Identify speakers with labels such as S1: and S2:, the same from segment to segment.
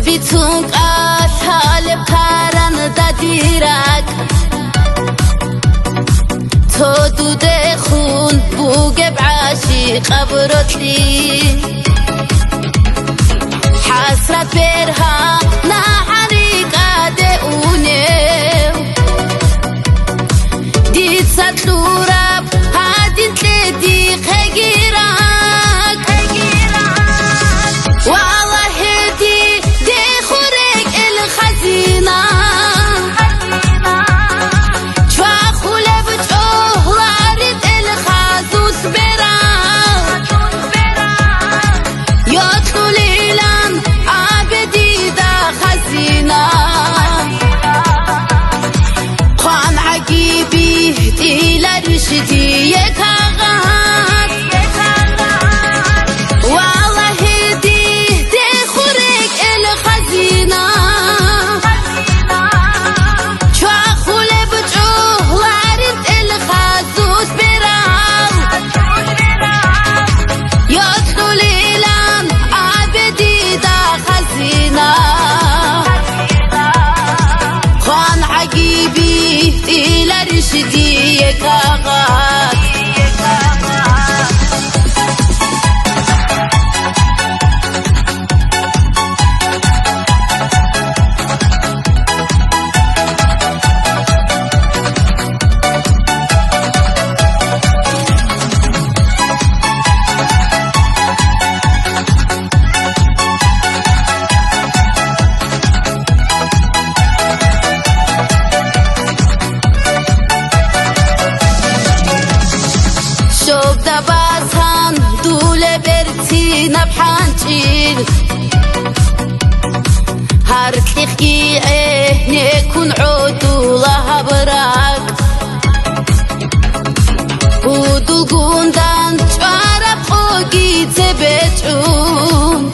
S1: Bitun qatale paran dadirak Todu de khun bugeb ashi qabrotli Hasrat berha na harika de unev Dit satlurab hadin tledi khagirak رشدي يكاغات والله هدي تخرج الخزينة شاخول بجوه وارد الخازوس براو يدخل إلى عبدي دا خزينة خان عجيبي إلى رشدي يكاغات دباسان دوله برتی نبحانچیل هر تخیعه نکن عدوله براک هدو گوندن چارب خوگی تبچون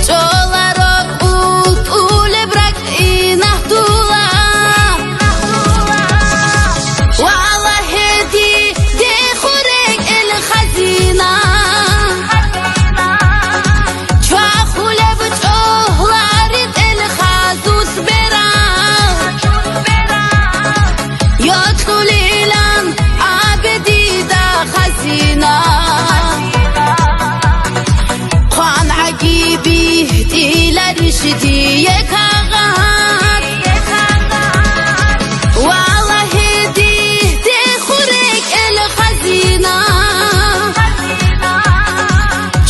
S1: چولا رب اوله برک اینه دوله خان عجيبي إلى رشدي يكاغات والله هدي تخرج الخزينة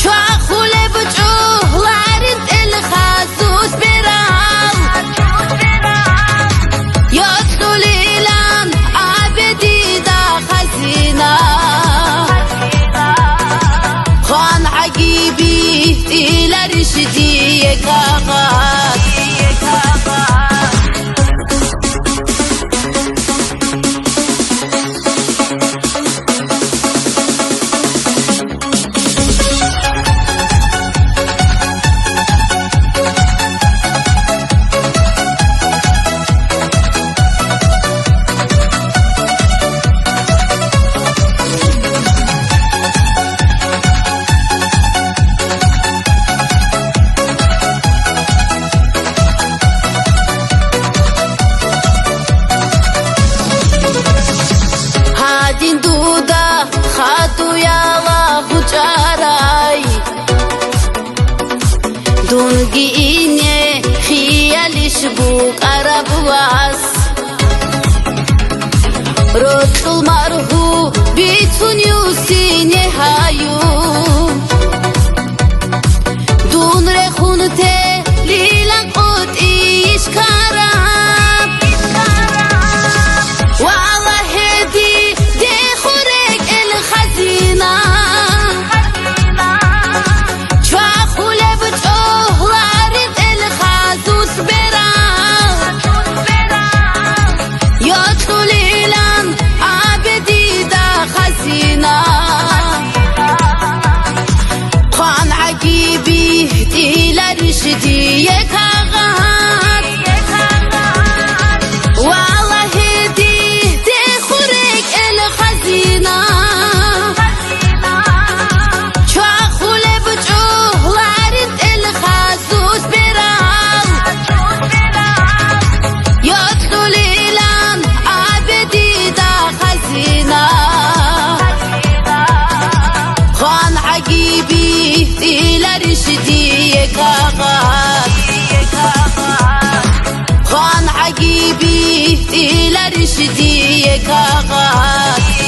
S1: شاخول بجوه وارد الخازوس براو يدخل إلى عبدي دا خزينة خان عجيبي إلى رشدي يكاغات خاتو يا الله جاراي دونجي إني خيالي شبوك عرب واس رد المرهو بيتون يوسيني هايو دون رخونته ليلان قد إيش كارب والله هدي دي خرج الخزينة يارش دي كاغات